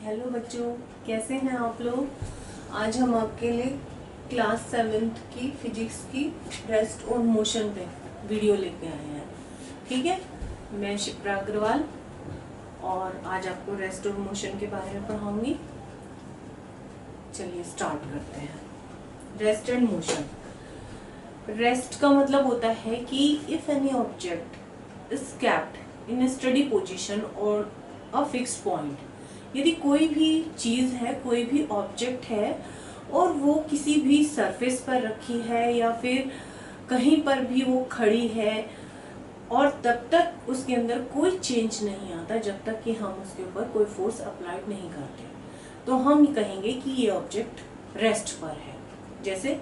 Hello बच्चों, कैसे हैं आप लोग। आज हम आपके लिए क्लास 7th की फिजिक्स की रेस्ट और मोशन पे वीडियो लेके आए हैं। ठीक है, मैं शिप्रा अग्रवाल और आज आपको रेस्ट और मोशन के बारे में पढ़ाऊंगी। चलिए स्टार्ट करते हैं। Rest and motion. रेस्ट का मतलब होता है कि if any object is kept in A study position और अ फिक्स्ड पॉइंट, यदि कोई भी चीज है, कोई भी ऑब्जेक्ट है और वो किसी भी सरफेस पर रखी है या फिर कहीं पर भी वो खड़ी है और तब तक उसके अंदर कोई चेंज नहीं आता, जब तक कि हम उसके ऊपर कोई फोर्स अप्लाई नहीं करते, तो हम कहेंगे कि ये ऑब्जेक्ट रेस्ट पर है। जैसे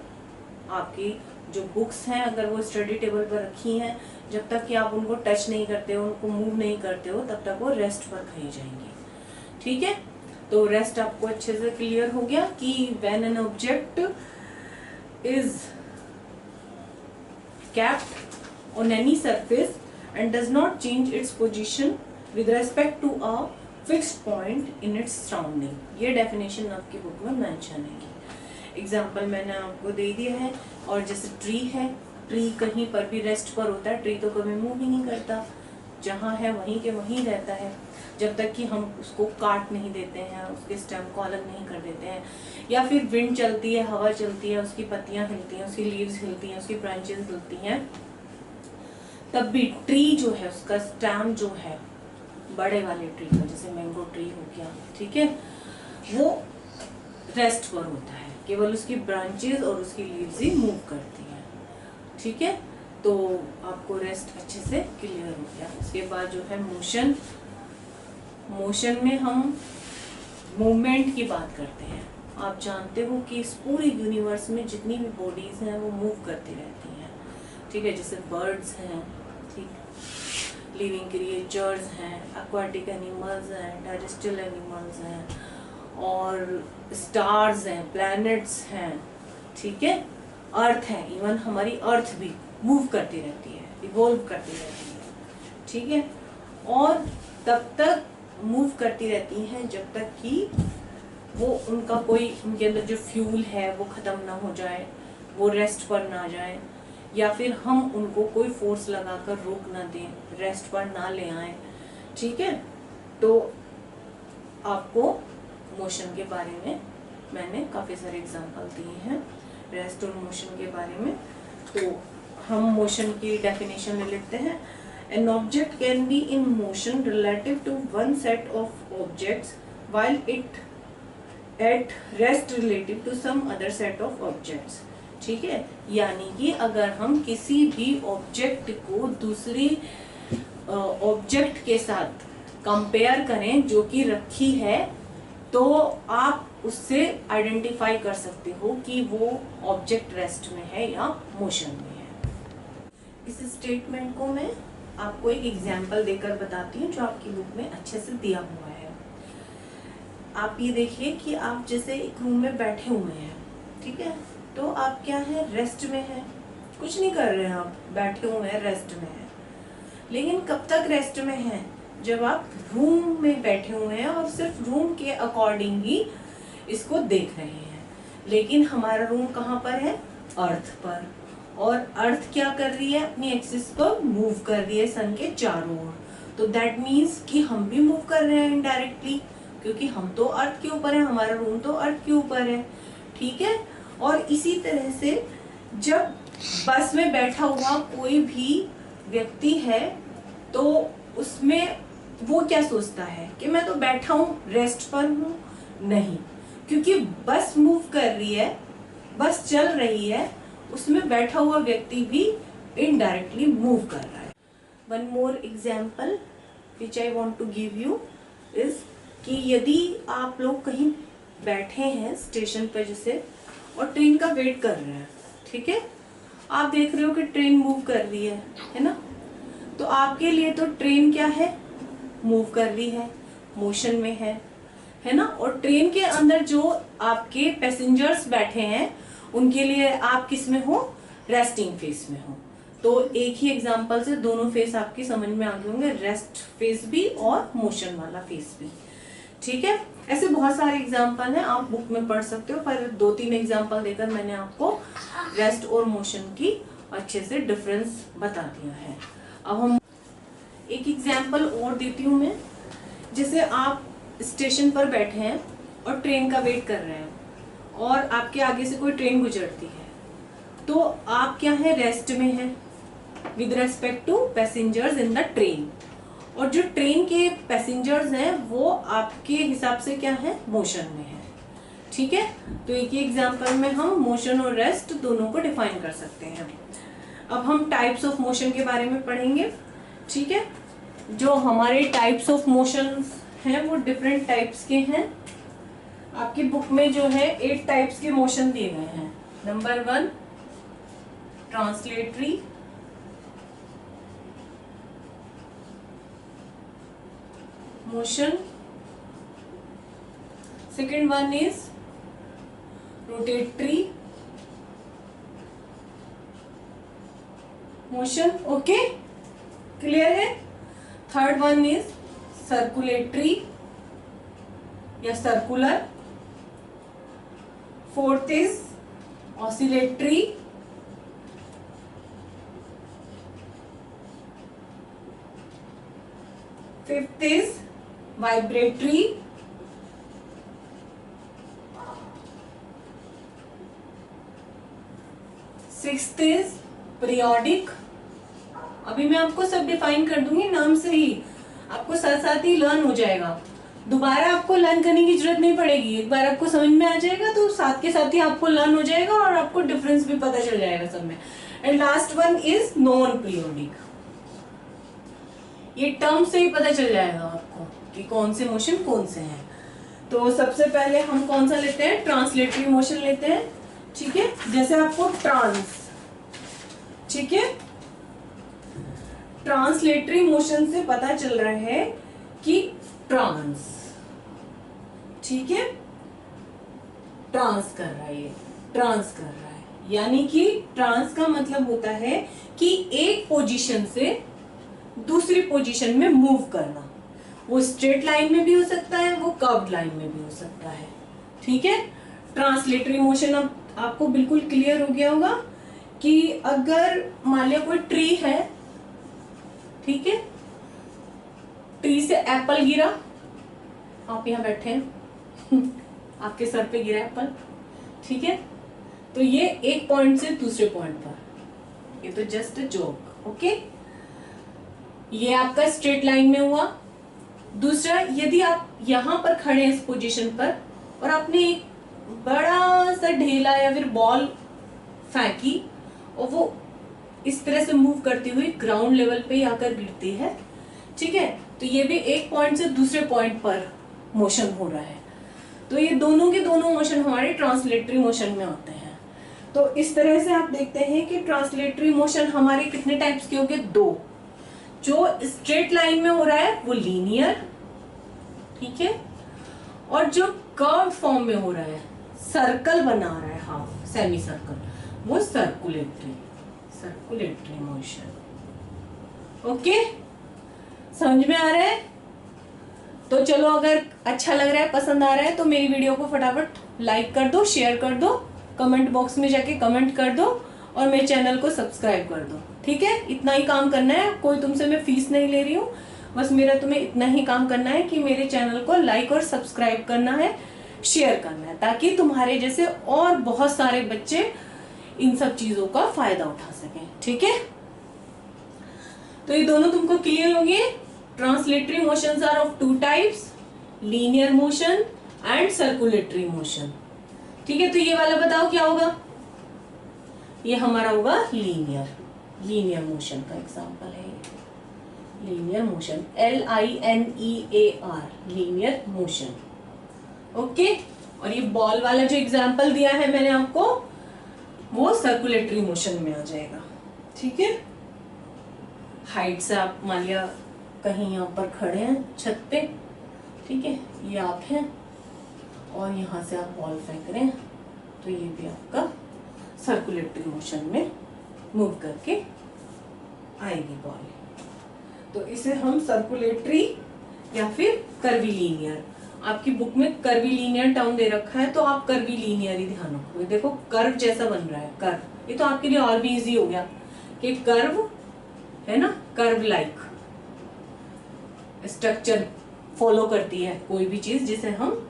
आपकी जो बुक्स हैं, अगर वो स्टडी टेबल पर रखी हैं, जब तक कि आप उनको टच नहीं करते हो, उनको मूव नहीं करते हो, तब तक वो रेस्ट पर कही जाएंगी। ठीक है, तो रेस्ट आपको अच्छे से क्लियर हो गया कि when an object is kept on any surface and does not change its position with respect to a fixed point in its surrounding. ये डेफिनेशन आपकी बुक में मेंशन है। एग्जाम्पल मैंने आपको दे दिया है। और जैसे ट्री है, ट्री कहीं पर भी रेस्ट पर होता है, ट्री तो कभी मूव ही नहीं करता, जहाँ है वहीं के वहीं रहता है, जब तक कि हम उसको काट नहीं देते हैं, उसके स्टेम को अलग नहीं कर देते हैं, या फिर विंड चलती है, हवा चलती है, उसकी पत्तियां हिलती हैं, उसकी लीव्स हिलती हैं, उसकी ब्रांचेस हिलती हैं, तब भी ट्री जो है, उसका स्टेम जो है, बड़े वाले ट्री का, जैसे मैंगो ट्री हो गया, ठीक है, वो रेस्ट पर होता है, केवल उसकी ब्रांचेस और उसकी लीव्स ही मूव करती हैं। ठीक है, तो आपको रेस्ट अच्छे से क्लियर हो गया। उसके बाद जो है मोशन। मोशन में हम मूवमेंट की बात करते हैं। आप जानते हो कि इस पूरे यूनिवर्स में जितनी भी बॉडीज हैं वो मूव करती रहती हैं। ठीक है, जैसे बर्ड्स हैं, ठीक, लिविंग क्रिएचर्स हैं, एक्वाटिक एनिमल्स हैं, टेरेस्ट्रियल एनिमल्स हैं, और स्टार्स हैं, प्लैनेट्स हैं, ठीक है, अर्थ है, इवन हमारी अर्थ भी मूव करती रहती है, इवॉल्व करती रहती है। ठीक है, और तब तक मूव करती रहती हैं जब तक कि वो उनका कोई, उनके अंदर जो फ्यूल है वो खत्म ना हो जाए, वो रेस्ट पर ना जाए, या फिर हम उनको कोई फोर्स लगाकर रोक ना दें, रेस्ट पर ना ले आए। ठीक है, तो आपको मोशन के बारे में मैंने काफी सारे एग्जांपल दिए हैं रेस्ट और मोशन के बारे में। तो हम मोशन की डेफिनेशन ले लेते हैं। An object can be in motion relative to one set of objects while it at rest relative to some other set of objects। ठीक है, यानी कि अगर हम किसी भी ऑब्जेक्ट को दूसरी ऑब्जेक्ट के साथ कंपेयर करें जो कि रखी है, तो आप उससे आइडेंटिफाई कर सकते हो कि वो ऑब्जेक्ट रेस्ट में है या मोशन में है। इस स्टेटमेंट को मैं आपको एक एग्जाम्पल देकर बताती हूँ जो आपकी बुक में अच्छे से दिया हुआ है। आप ये देखिए कि आप जैसे एक रूम में बैठे हुए हैं, ठीक है, तो आप क्या है, रेस्ट में है, कुछ नहीं कर रहे हैं, आप बैठे हुए हैं, रेस्ट में है। लेकिन कब तक रेस्ट में है? जब आप रूम में बैठे हुए हैं और सिर्फ रूम के अकॉर्डिंग ही इसको देख रहे हैं। लेकिन हमारा रूम कहाँ पर है? अर्थ पर। और अर्थ क्या कर रही है? अपनी एक्सिस पर मूव कर रही है सन के चारों ओर। तो दैट मीन्स कि हम भी मूव कर रहे हैं इनडायरेक्टली, क्योंकि हम तो अर्थ के ऊपर है, हमारा रूम तो अर्थ के ऊपर है। ठीक है, और इसी तरह से जब बस में बैठा हुआ कोई भी व्यक्ति है, तो उसमें वो क्या सोचता है कि मैं तो बैठा हूँ, रेस्ट पर हूँ? नहीं, क्योंकि बस मूव कर रही है, बस चल रही है, उसमें बैठा हुआ व्यक्ति भी इनडायरेक्टली मूव कर रहा है। One more example which I want to give you is कि यदि आप लोग कहीं बैठे हैं स्टेशन पर जैसे, और ट्रेन का वेट कर रहे हैं, ठीक है, आप देख रहे हो कि ट्रेन मूव कर रही है ना, तो आपके लिए तो ट्रेन क्या है? मूव कर रही है, मोशन में है ना। और ट्रेन के अंदर जो आपके पैसेंजर्स बैठे हैं, उनके लिए आप किस में हो? रेस्टिंग फेस में हो। तो एक ही एग्जांपल से दोनों फेस आपकी समझ में आ गए होंगे, रेस्ट फेस भी और मोशन वाला फेस भी। ठीक है, ऐसे बहुत सारे एग्जाम्पल हैं, आप बुक में पढ़ सकते हो, पर 2-3 एग्जाम्पल देकर मैंने आपको रेस्ट और मोशन की अच्छे से डिफरेंस बता दिया है। अब हम एक एग्जाम्पल और देती हूँ मैं। जैसे आप स्टेशन पर बैठे हैं और ट्रेन का वेट कर रहे हैं और आपके आगे से कोई ट्रेन गुजरती है, तो आप क्या है, रेस्ट में हैं with respect to passengers in the train, और जो ट्रेन के पैसेंजर्स हैं वो आपके हिसाब से क्या है, मोशन में है। ठीक है, तो एक ही एग्जांपल में हम मोशन और रेस्ट दोनों को डिफाइन कर सकते हैं। अब हम टाइप्स ऑफ मोशन के बारे में पढ़ेंगे। ठीक है, जो हमारे टाइप्स ऑफ मोशन हैं वो डिफरेंट टाइप्स के हैं। आपकी बुक में जो है 8 टाइप्स के मोशन दिए गए हैं। Number 1 translatory, motion. Second one is rotatory motion. Okay, clear है? Third one is circulatory या circular. Fourth is oscillatory. Fifth is vibratory. Sixth is periodic. अभी मैं आपको सब डिफाइन कर दूंगी नाम से ही, आपको साथ साथ ही लर्न हो जाएगा, दोबारा आपको लर्न करने की जरूरत नहीं पड़ेगी। एक बार आपको समझ में आ जाएगा तो साथ के साथ ही आपको लर्न हो जाएगा और आपको डिफरेंस भी पता चल जाएगा सब में। And last one is non periodic. ये टर्म से ही पता चल जाएगा आपको कि कौन से मोशन कौन से हैं। तो सबसे पहले हम कौन सा लेते हैं, ट्रांसलेटरी मोशन लेते हैं। ठीक है, जैसे आपको ट्रांस, ठीक है, ट्रांसलेटरी मोशन से पता चल रहा है कि ट्रांस, ठीक है, ट्रांस कर रहा है, ये ट्रांस कर रहा है, यानी कि ट्रांस का मतलब होता है कि एक पोजीशन से दूसरी पोजीशन में मूव करना। वो स्ट्रेट लाइन में भी हो सकता है, वो कर्व्ड लाइन में भी हो सकता है। ठीक है, ट्रांसलेटरी मोशन अब आपको बिल्कुल क्लियर हो गया होगा कि अगर मान लिया कोई ट्री है, ठीक है, ट्री से एप्पल गिरा, आप यहाँ बैठे हैं आपके सर पे गिरा एप्पल, ठीक है, तो ये एक पॉइंट से दूसरे पॉइंट पर, ये तो जस्ट अ जोक। ओके, ये आपका स्ट्रेट लाइन में हुआ। दूसरा, यदि आप यहां पर खड़े हैं इस पोजीशन पर और आपने एक बड़ा सा ढेला या फिर बॉल फेंकी और वो इस तरह से मूव करती हुई ग्राउंड लेवल पे आकर गिरती है, ठीक है, तो ये भी एक पॉइंट से दूसरे पॉइंट पर मोशन हो रहा है। तो ये दोनों के दोनों मोशन हमारे ट्रांसलेटरी मोशन में आते हैं। तो इस तरह से आप देखते हैं कि ट्रांसलेटरी मोशन हमारे कितने टाइप्स के हो गए, 2। जो स्ट्रेट लाइन में हो रहा है वो लीनियर, ठीक है, और जो कर्व फॉर्म में हो रहा है, सर्कल बना रहा है, हाफ सेमी सर्कल, वो सर्कुलेटरी मोशन। ओके, समझ में आ रहा है? तो चलो, अगर अच्छा लग रहा है, पसंद आ रहा है, तो मेरी वीडियो को फटाफट लाइक कर दो, शेयर कर दो, कमेंट बॉक्स में जाके कमेंट कर दो और मेरे चैनल को सब्सक्राइब कर दो। ठीक है, इतना ही काम करना है, कोई तुमसे मैं फीस नहीं ले रही हूँ, बस मेरा तुम्हें इतना ही काम करना है कि मेरे चैनल को लाइक और सब्सक्राइब करना है, शेयर करना है, ताकि तुम्हारे जैसे और बहुत सारे बच्चे इन सब चीजों का फायदा उठा सकें। ठीक है, तो ये दोनों तुमको क्लियर हो गए। Translatory motions are of 2 types, linear motion and circulatory motion. ठीक है, तो ये वाला बताओ क्या होगा, ये हमारा होगा लीनियर मोशन का एग्जांपल है, linear motion, LINEAR, linear motion. Okay, और ये बॉल वाला जो एग्जांपल दिया है मैंने आपको, वो सर्कुलेटरी मोशन में आ जाएगा। ठीक है, हाइट से आप मान लिया कहीं यहाँ पर खड़े हैं छत पे, ठीक है, ये आप हैं और यहाँ से आप बॉल फेंक रहे हैं, तो ये भी आपका सर्कुलेटरी मोशन में मूव करके आएगी बॉल। तो इसे हम सर्कुलेटरी या फिर कर्वीलीनियर आपकी बुक में कर्वीलीनियर टर्म दे रखा है तो आप कर्वीलीनियर ही ध्यान रखोगे। देखो कर्व जैसा बन रहा है, कर्व, ये तो आपके लिए और भी इजी हो गया कि कर्व है ना, कर्व लाइक स्ट्रक्चर फॉलो करती है कोई भी चीज जिसे हम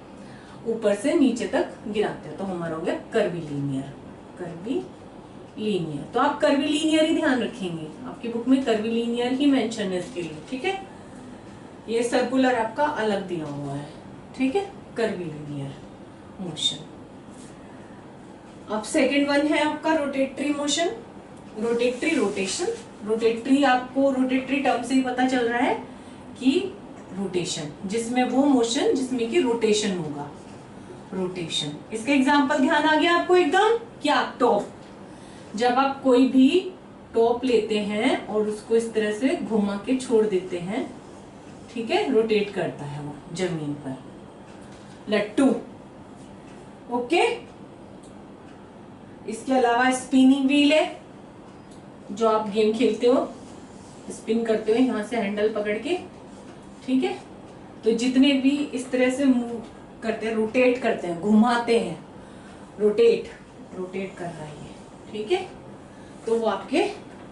ऊपर से नीचे तक गिराते हैं, तो हमारा हो गया कर्वीलीनियर। कर्वीलीनियर, तो आप कर्वीलीनियर ही ध्यान रखेंगे, आपकी बुक में कर्वीलीनियर ही मेंशन है इसके लिए, ठीक है। ये सर्कुलर आपका अलग दिया हुआ है, ठीक है, कर्वीलीनियर मोशन। अब सेकंड वन है आपका rotatory motion, rotatory rotation. Rotatory आपको रोटेटरी टर्म से ही पता चल रहा है कि रोटेशन, जिसमें वो मोशन जिसमें कि रोटेशन होगा, रोटेशन। इसका एग्जांपल ध्यान आ गया आपको एकदम, क्या, टॉप। जब आप कोई भी टॉप लेते हैं और उसको इस तरह से घुमा के छोड़ देते हैं, ठीक है, रोटेट करता है वो जमीन पर। लट्टू, ओके। इसके अलावा स्पिनिंग व्हील है, जो आप गेम खेलते हो, स्पिन करते हो यहां से हैंडल पकड़ के, ठीक है। तो जितने भी इस तरह से मूव करते हैं, रोटेट करते हैं, घुमाते हैं, रोटेट कर रहा है ये, ठीक है, तो वो आपके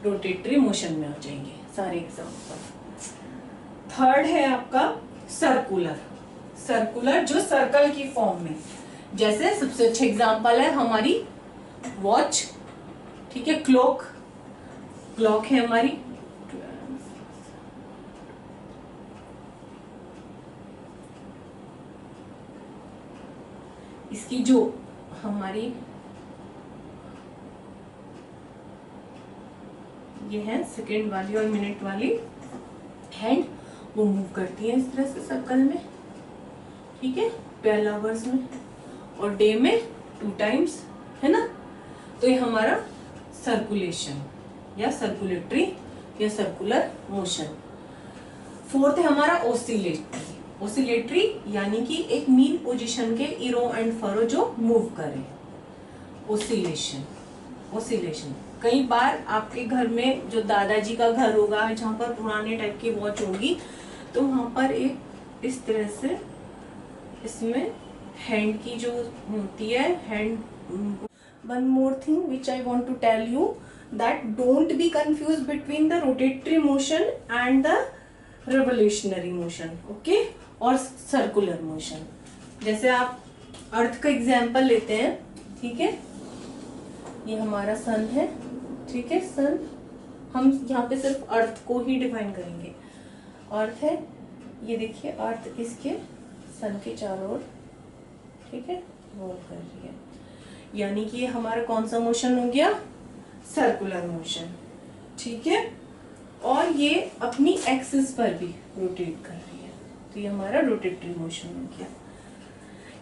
रोटेटरी मोशन में आ जाएंगे सारे एग्जाम्पल। थर्ड है आपका सर्कुलर, सर्कुलर जो सर्कल की फॉर्म में, जैसे सबसे अच्छा एग्जाम्पल है हमारी वॉच, ठीक है, क्लॉक है हमारी, इसकी जो हमारी ये है सेकेंड वाली और मिनट वाली हैंड, वो मूव करती है इस तरह से सर्कल में, ठीक है, 12 आवर्स में, और डे में 2 टाइम्स, है ना। तो ये हमारा सर्कुलेशन या सर्कुलेटरी या सर्कुलर मोशन। फोर्थ है हमारा ओसिलेटरी, ओसिलेटरी यानी कि एक मीन पोजीशन के इरो एंड फरो जो मूव करे, ओसिलेशन। ओसिलेशन कई बार आपके घर में जो दादाजी का घर होगा जहाँ पर पुराने टाइप की वॉच होगी, तो वहां पर एक इस तरह से इसमें हैंड की जो होती है, hand. One more thing which I want to tell you, that don't be confuse between the rotatory motion and the revolutionary motion, okay, और सर्कुलर मोशन। जैसे आप अर्थ का एग्जाम्पल लेते हैं, ठीक है, ये हमारा सन है, ठीक है, सन, हम यहाँ पे सिर्फ अर्थ को ही डिफाइन करेंगे। अर्थ है, ये देखिए अर्थ इसके सन के चारों ओर, ठीक है, रोल कर रही है, यानी कि ये हमारा कौन सा मोशन हो गया, सर्कुलर मोशन, ठीक है, और ये अपनी एक्सिस पर भी रोटेट कर रही है, तो ये हमारा रोटेटरी मोशन हो गया।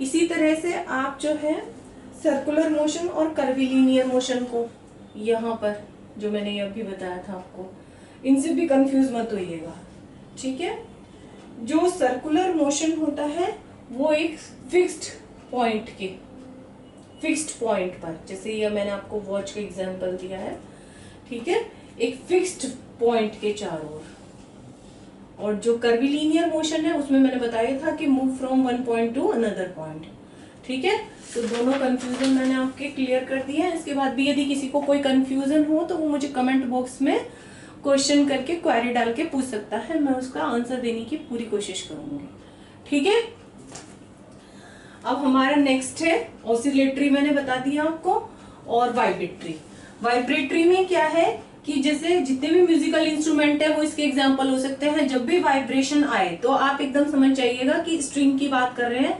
इसी तरह से आप जो है सर्कुलर मोशन और कर्वीलीनियर मोशन को यहाँ पर जो मैंने ये अभी बताया था आपको, इनसे भी कंफ्यूज मत होइएगा, ठीक है। जो सर्कुलर मोशन होता है वो एक फिक्स्ड पॉइंट पर, जैसे ये मैंने आपको वॉच का एग्जांपल दिया है, ठीक है, एक फिक्स्ड पॉइंट के चारों ओर। और जो कर्वीलीनियर मोशन है उसमें मैंने बताया था कि move from one point two another point, ठीक है। तो दोनों कंफ्यूजन मैंने आपके क्लियर कर दिए हैं। इसके बाद भी यदि किसी को कोई कंफ्यूजन हो तो वो मुझे कमेंट बॉक्स में क्वेश्चन करके क्वेरी डाल के पूछ सकता है, मैं उसका आंसर देने की पूरी कोशिश करूंगी, ठीक है। अब हमारा नेक्स्ट है ऑसिलेटरी, मैंने बता दिया आपको, और वाइब्रेटरी। वाइब्रेटरी में क्या है कि जैसे जितने भी म्यूजिकल इंस्ट्रूमेंट है वो इसके एग्जांपल हो सकते हैं। जब भी वाइब्रेशन आए तो आप एकदम समझ जाइएगा कि स्ट्रिंग की बात कर रहे हैं,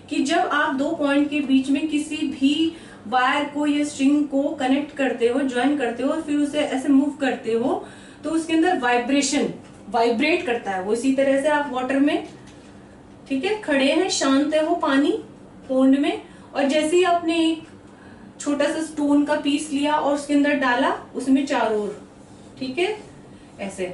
कि जब आप 2 पॉइंट के बीच में किसी भी वायर को या स्ट्रिंग को कनेक्ट करते हो, ज्वाइन करते हो, फिर उसे ऐसे मूव करते हो, तो उसके अंदर वाइब्रेट करता है वो। इसी तरह से आप वाटर में, ठीक है, खड़े हैं, शांत है वो पानी पोंड में, और जैसे ही आपने एक छोटा सा स्टोन का पीस लिया और उसके अंदर डाला, उसमें चारों ओर, ठीक है, ऐसे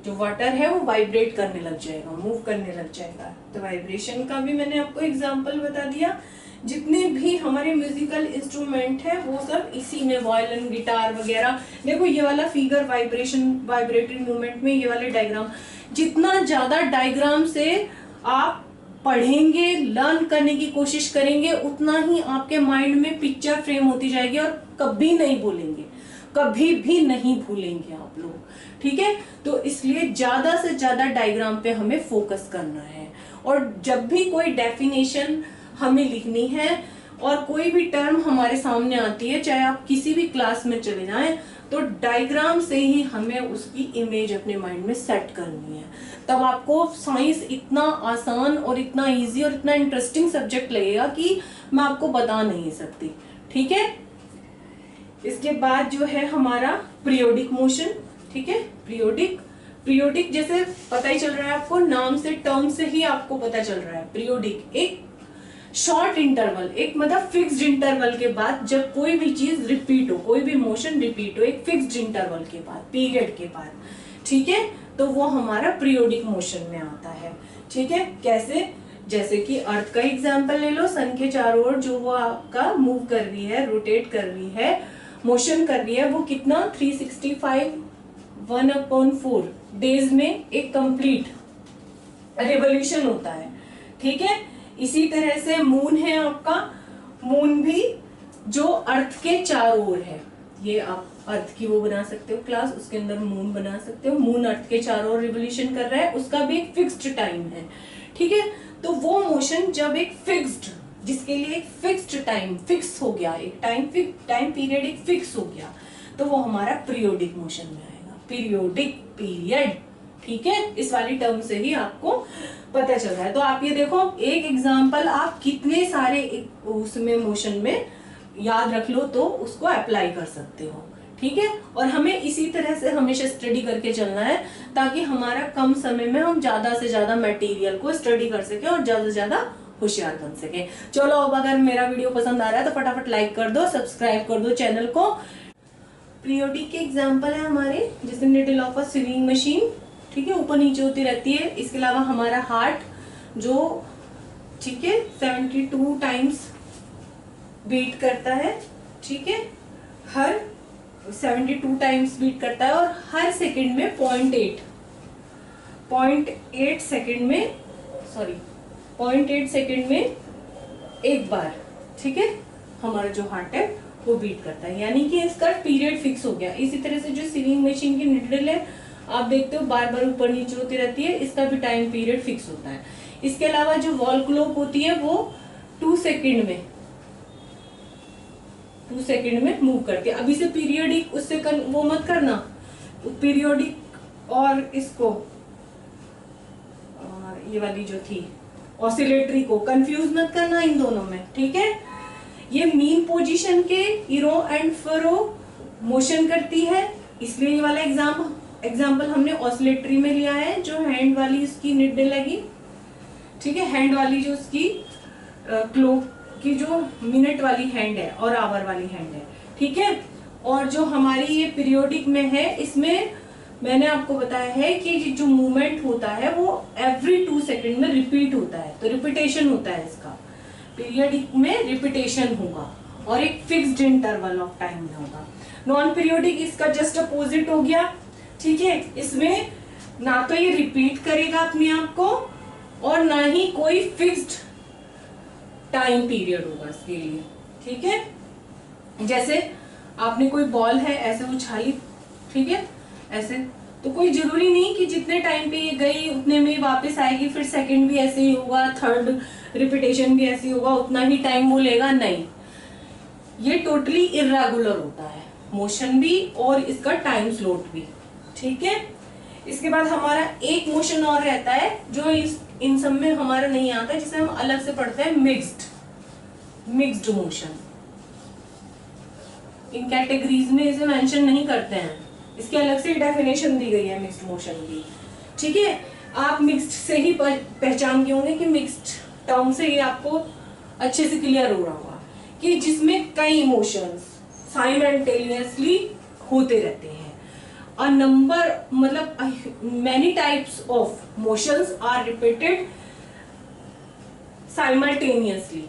जो वाटर है वो वाइब्रेट करने लग जाएगा, मूव करने लग जाएगा। तो वाइब्रेशन का भी मैंने आपको एग्जांपल बता दिया। जितने भी हमारे म्यूजिकल इंस्ट्रूमेंट है वो सब इसी में, वायलिन, गिटार वगैरह। देखो ये वाला फिगर वाइब्रेटरी मूवमेंट में, ये वाले डायग्राम, जितना ज्यादा डायग्राम से आप पढ़ेंगे, लर्न करने की कोशिश करेंगे, उतना ही आपके माइंड में पिक्चर फ्रेम होती जाएगी और कभी नहीं भूलेंगे, कभी भी नहीं भूलेंगे आप लोग, ठीक है। तो इसलिए ज्यादा से ज्यादा डायग्राम पे हमें फोकस करना है। और जब भी कोई डेफिनेशन हमें लिखनी है और कोई भी टर्म हमारे सामने आती है, चाहे आप किसी भी क्लास में चले जाएं, तो डायग्राम से ही हमें उसकी इमेज अपने माइंड में सेट करनी है। तब आपको साइंस इतना आसान और इतना इजी और इतना इंटरेस्टिंग सब्जेक्ट लगेगा कि मैं आपको बता नहीं सकती, ठीक है। इसके बाद जो है हमारा पीरियोडिक मोशन, ठीक है। पीरियोडिक जैसे पता ही चल रहा है आपको, नाम से, टर्म से ही आपको पता चल रहा है। पीरियोडिक एक शॉर्ट इंटरवल, एक मतलब फिक्स्ड इंटरवल के बाद जब कोई भी चीज रिपीट हो, कोई भी मोशन रिपीट हो एक फिक्स्ड इंटरवल के बाद, पीरियड के बाद, ठीक है, तो वो हमारा पीरियोडिक मोशन में आता है, ठीक है। कैसे? जैसे कि अर्थ का एग्जांपल ले लो, सन के चारों ओर जो वो आपका मूव कर रही है, रोटेट कर रही है, मोशन कर रही है, वो कितना 365 1/4 डेज में एक कंप्लीट रिवॉल्यूशन होता है, ठीक है। इसी तरह से मून है आपका, मून भी जो अर्थ के चारों ओर है, ये आप अर्थ की वो बना सकते हो क्लास, उसके अंदर मून बना सकते हो। मून अर्थ के चारों ओर रिवॉल्यूशन कर रहा है, उसका भी एक फिक्स्ड टाइम है, ठीक है। तो वो मोशन जब एक फिक्स्ड, जिसके लिए एक फिक्स्ड टाइम फिक्स हो गया, एक टाइम पीरियड एक फिक्स हो गया, तो वो हमारा पीरियोडिक मोशन में आएगा। पीरियोडिक, पीरियड, ठीक है, इस वाली टर्म से ही आपको पता चल रहा है। तो आप ये देखो, एक एग्जांपल आप कितने सारे उसमें मोशन में याद रख लो तो उसको अप्लाई कर सकते हो, ठीक है। और हमें इसी तरह से हमेशा स्टडी करके चलना है ताकि हमारा कम समय में हम ज्यादा से ज्यादा मटेरियल को स्टडी कर सके और ज्यादा से ज्यादा होशियार बन सके। चलो, अब अगर मेरा वीडियो पसंद आ रहा है तो फटाफट लाइक कर दो, सब्सक्राइब कर दो चैनल को। पीरियोडिक के एग्जाम्पल है हमारे, जैसे needle of a swimming machine, ठीक है, ऊपर नीचे होती रहती है। इसके अलावा हमारा हार्ट जो, ठीक है, 72 टाइम्स बीट करता है, ठीक है, हर 72 टाइम्स बीट करता है और हर सेकंड में 0.8 सेकंड में, सॉरी 0.8 सेकंड में एक बार, ठीक है, हमारा जो हार्ट है वो बीट करता है, यानी कि इसका पीरियड फिक्स हो गया। इसी तरह से जो सिविंग मशीन की निडल है आप देखते हो बार बार ऊपर नीचे होती रहती है, इसका भी टाइम पीरियड फिक्स होता है। इसके अलावा जो वॉल क्लॉक होती है वो 2 सेकंड में मूव करती है। अभी से पीरियोडिक उससे वो मत करना, पीरियोडिक और इसको ये वाली जो थी ऑसिलेटरी को कंफ्यूज मत करना इन दोनों में, ठीक है। ये मीन पोजीशन के इरो एंड फरो मोशन करती है, इसलिए ये वाला एग्जाम्पल हमने ऑसिलेटरी में लिया है। जो हैंड वाली उसकी निडल लगी, ठीक है, हैंड वाली जो उसकी क्लॉक की जो मिनट वाली हैंड है और आवर वाली हैंड है, ठीक है। और जो हमारी ये पीरियोडिक में है, इसमें मैंने आपको बताया है कि जो मूवमेंट होता है वो एवरी 2 सेकंड में रिपीट होता है, तो रिपीटेशन होता है इसका। पीरियोडिक में रिपीटेशन होगा और एक फिक्स्ड इंटरवल ऑफ टाइम में होगा। नॉन पीरियोडिक इसका जस्ट अपोजिट हो गया, ठीक है। इसमें ना तो ये रिपीट करेगा अपने आप को और ना ही कोई फिक्स्ड टाइम पीरियड होगा इसके लिए, ठीक है। जैसे आपने कोई बॉल है ऐसे उछाली, ठीक है, ऐसे, तो कोई जरूरी नहीं कि जितने टाइम पे ये गई उतने में वापस आएगी, फिर सेकंड भी ऐसे ही होगा, थर्ड रिपीटेशन भी ऐसे ही होगा, उतना ही टाइम वो लेगा, नहीं। ये टोटली इर्रेगुलर होता है, मोशन भी और इसका टाइम स्लॉट भी, ठीक है। इसके बाद हमारा एक मोशन और रहता है जो इन सब में हमारा नहीं आता, जिसे हम अलग से पढ़ते हैं, मिक्स्ड मोशन। इन कैटेगरीज में इसे मेंशन नहीं करते हैं, इसकी अलग से डेफिनेशन दी गई है मिक्स्ड मोशन की, ठीक है। आप मिक्स्ड से ही पहचान के होंगे कि मिक्स्ड टर्म से ही आपको अच्छे से क्लियर हो रहा होगा कि जिसमें कई मोशंस साइमल्टेनियसली होते रहते हैं। अ नंबर, मतलब many types of motions are repeated simultaneously.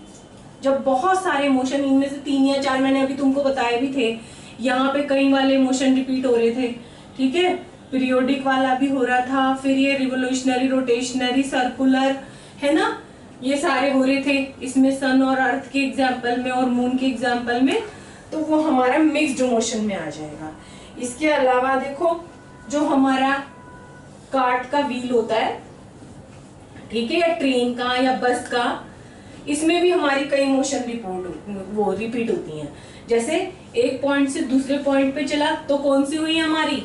जब बहुत सारे मोशन, इनमें से 3 या 4 मैंने अभी तुमको बताए भी थे, यहाँ पे कई वाले मोशन रिपीट हो रहे थे, ठीक है। पीरियोडिक वाला भी हो रहा था, फिर ये रिवोल्यूशनरी, रोटेशनरी, सर्कुलर, है ना, ये सारे हो रहे थे इसमें सन और अर्थ के एग्जाम्पल में और मून के एग्जाम्पल में, तो वो हमारा मिक्स्ड मोशन में आ जाएगा। इसके अलावा देखो जो हमारा कार्ट का व्हील होता है, ठीक है, या ट्रेन का या बस का, इसमें भी हमारी कई मोशन रिपीट होती हैं। जैसे एक पॉइंट से दूसरे पॉइंट पे चला तो कौन सी हुई हमारी,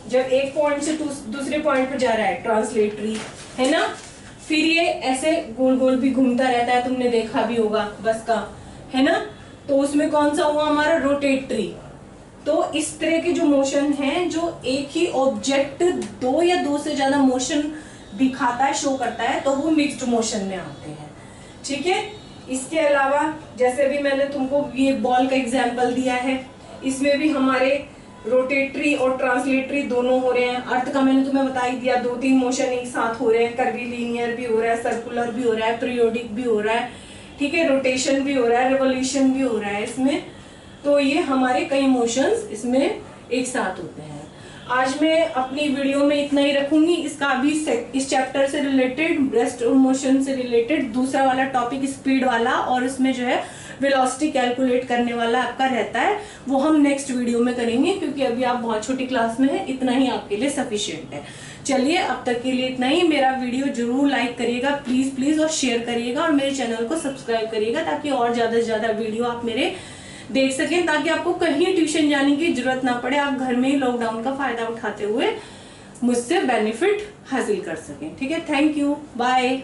जब एक पॉइंट से दूसरे पॉइंट पे जा रहा है ट्रांसलेटरी, है ना। फिर ये ऐसे गोल गोल भी घूमता रहता है, तुमने देखा भी होगा बस का, है ना। तो उसमें कौन सा हुआ हमारा रोटेटरी। तो इस तरह के जो मोशन हैं, जो एक ही ऑब्जेक्ट दो या दो से ज्यादा मोशन दिखाता है, शो करता है, तो वो मिक्स्ड मोशन में आते हैं, ठीक है। इसके अलावा जैसे भी मैंने तुमको ये बॉल का एग्जाम्पल दिया है, इसमें भी हमारे रोटेटरी और ट्रांसलेटरी दोनों हो रहे हैं। अर्थ का मैंने तुम्हें बता ही दिया, 2-3 मोशन एक साथ हो रहे हैं, कर्वीलिनियर भी हो रहा है, सर्कुलर भी हो रहा है, पीरियोडिक भी हो रहा है, ठीक है, रोटेशन भी हो रहा है, रिवोल्यूशन भी हो रहा है इसमें। तो ये हमारे कई मोशंस इसमें एक साथ होते हैं। आज मैं अपनी वीडियो में इतना ही रखूंगी। इसका भी इस चैप्टर से रिलेटेड, ब्रेस्ट मोशन से रिलेटेड दूसरा वाला टॉपिक स्पीड वाला, और इसमें जो है वेलोसिटी कैलकुलेट करने वाला आपका रहता है, वो हम नेक्स्ट वीडियो में करेंगे, क्योंकि अभी आप बहुत छोटी क्लास में हैं, इतना ही आपके लिए सफिशिएंट है। चलिए अब तक के लिए इतना ही। मेरा वीडियो जरूर लाइक करिएगा प्लीज प्लीज, और शेयर करिएगा, और मेरे चैनल को सब्सक्राइब करिएगा, ताकि और ज्यादा से ज्यादा वीडियो आप मेरे देख सकें, ताकि आपको कहीं ट्यूशन जाने की जरूरत ना पड़े, आप घर में ही लॉकडाउन का फायदा उठाते हुए मुझसे बेनिफिट हासिल कर सकें। ठीक है, थैंक यू, बाय।